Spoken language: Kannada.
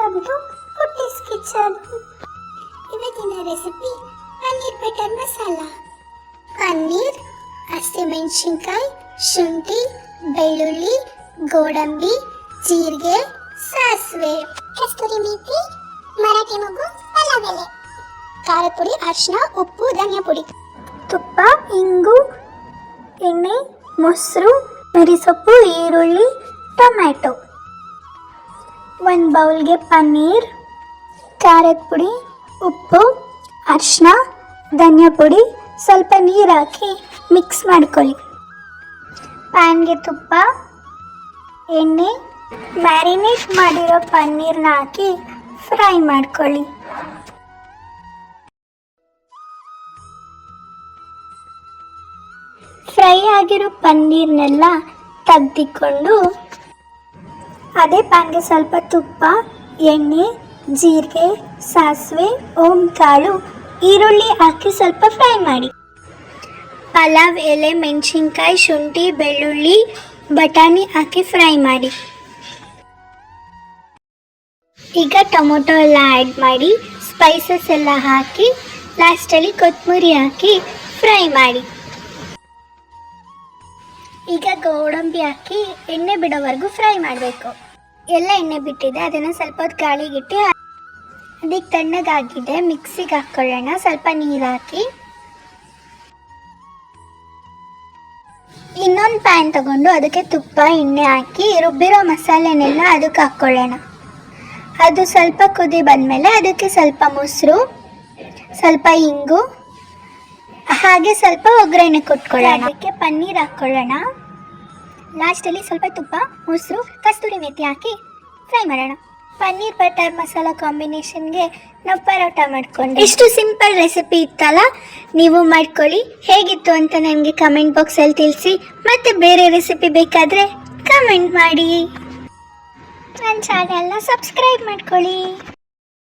Welcome to Putti's kitchen. ಇವತ್ತಿನ ರೆಸಿಪಿ ಪನ್ನೀರ್ ಬಟರ್ ಮಸಾಲ. ಪನ್ನೀರ್, ಹಸಿಮೆಣಸಿನಕಾಯಿ, ಶುಂಠಿ, ಬೆಳ್ಳುಳ್ಳಿ, ಗೋಡಂಬಿ, ಜೀರಿಗೆ, ಸಾಸಿವೆ, ಕಸ್ತೂರಿ ಮೇಥಿ, ಮರಾಠಿ ಮೊಗ್ಗು, ಪಲಾವ್ ಎಲೆ, ಖಾರದ ಪುಡಿ, ಅರಿಶಿನ, ಉಪ್ಪು, ಧನಿಯಾ ಪುಡಿ, ತುಪ್ಪ, ಇಂಗು, ಎಣ್ಣೆ, ಮೊಸರು, ಮೆರಿಸೊಪ್ಪು, ಈರುಳ್ಳಿ, ಟೊಮ್ಯಾಟೊ. ಒಂದು ಬೌಲ್ಗೆ ಪನ್ನೀರ್, ಖಾರದ ಪುಡಿ, ಉಪ್ಪು, ಅರಿಶಿನ, ಧನಿಯಾ ಪುಡಿ, ಸ್ವಲ್ಪ ನೀರು ಹಾಕಿ ಮಿಕ್ಸ್ ಮಾಡ್ಕೊಳ್ಳಿ. ಪ್ಯಾನ್ಗೆ ತುಪ್ಪ, ಎಣ್ಣೆ, ಮ್ಯಾರಿನೇಟ್ ಮಾಡಿರೋ ಪನ್ನೀರ್ನ ಹಾಕಿ ಫ್ರೈ ಮಾಡ್ಕೊಳ್ಳಿ. ಫ್ರೈ ಆಗಿರೋ ಪನ್ನೀರ್ನೆಲ್ಲ ತೆಗೆದುಕೊಂಡು ಅದೇ ಪ್ಯಾನ್ಗೆ ಸ್ವಲ್ಪ ತುಪ್ಪ, ಎಣ್ಣೆ, ಜೀರಿಗೆ, ಸಾಸಿವೆ, ಕಾಳು, ಈರುಳ್ಳಿ ಹಾಕಿ ಸ್ವಲ್ಪ ಫ್ರೈ ಮಾಡಿ. ಪಲಾವ್ ಎಲೆ, ಮೆಣಸಿನ್ಕಾಯಿ, ಶುಂಠಿ, ಬೆಳ್ಳುಳ್ಳಿ, ಬಟಾಣಿ ಹಾಕಿ ಫ್ರೈ ಮಾಡಿ. ಈಗ ಟೊಮೊಟೊ ಎಲ್ಲ ಆ್ಯಡ್ ಮಾಡಿ ಸ್ಪೈಸಸ್ ಎಲ್ಲ ಹಾಕಿ ಲಾಸ್ಟಲ್ಲಿ ಕೊತ್ತಂಬರಿ ಹಾಕಿ ಫ್ರೈ ಮಾಡಿ. ಈಗ ಗೋಡಂಬಿ ಹಾಕಿ ಎಣ್ಣೆ ಬಿಡೋವರೆಗೂ ಫ್ರೈ ಮಾಡಬೇಕು. ಎಲ್ಲ ಎಣ್ಣೆ ಬಿಟ್ಟಿದೆ, ಅದನ್ನು ಸ್ವಲ್ಪ ಹೊತ್ತು ಗಾಳಿಗಿಟ್ಟು ಅದಕ್ಕೆ ತಣ್ಣಗಾಗಿದೆ. ಮಿಕ್ಸಿಗೆ ಹಾಕ್ಕೊಳ್ಳೋಣ. ಸ್ವಲ್ಪ ನೀರು ಹಾಕಿ ಇನ್ನೊಂದು ಪ್ಯಾನ್ ತಗೊಂಡು ಅದಕ್ಕೆ ತುಪ್ಪ, ಎಣ್ಣೆ ಹಾಕಿ ರುಬ್ಬಿರೋ ಮಸಾಲೆನೆಲ್ಲ ಅದಕ್ಕೆ ಹಾಕ್ಕೊಳ್ಳೋಣ. ಅದು ಸ್ವಲ್ಪ ಕುದಿ ಬಂದಮೇಲೆ ಅದಕ್ಕೆ ಸ್ವಲ್ಪ ಮೊಸರು, ಸ್ವಲ್ಪ ಇಂಗು, ಹಾಗೆ ಸ್ವಲ್ಪ ಒಗ್ಗರಣೆ ಕೊಟ್ಕೊಳ್ಳೋಣ. ಅದಕ್ಕೆ ಪನ್ನೀರ್ ಹಾಕ್ಕೊಳ್ಳೋಣ. ಲಾಸ್ಟಲ್ಲಿ ಸ್ವಲ್ಪ ತುಪ್ಪ, ಮೊಸರು, ಕಸ್ತೂರಿ ಮೇಥಿ ಹಾಕಿ ಫ್ರೈ ಮಾಡೋಣ. ಪನ್ನೀರ್ ಬಟರ್ ಮಸಾಲ ಕಾಂಬಿನೇಷನ್ಗೆ ನಾವು ಪರೋಟ ಮಾಡ್ಕೊಂಡು ಎಷ್ಟು ಸಿಂಪಲ್ ರೆಸಿಪಿ ಇತ್ತಲ್ಲ, ನೀವು ಮಾಡ್ಕೊಳ್ಳಿ. ಹೇಗಿತ್ತು ಅಂತ ನನಗೆ ಕಮೆಂಟ್ ಬಾಕ್ಸಲ್ಲಿ ತಿಳಿಸಿ. ಮತ್ತು ಬೇರೆ ರೆಸಿಪಿ ಬೇಕಾದರೆ ಕಮೆಂಟ್ ಮಾಡಿ. ನನ್ನ ಚಾನೆಲ್ನ ಸಬ್ಸ್ಕ್ರೈಬ್ ಮಾಡ್ಕೊಳ್ಳಿ.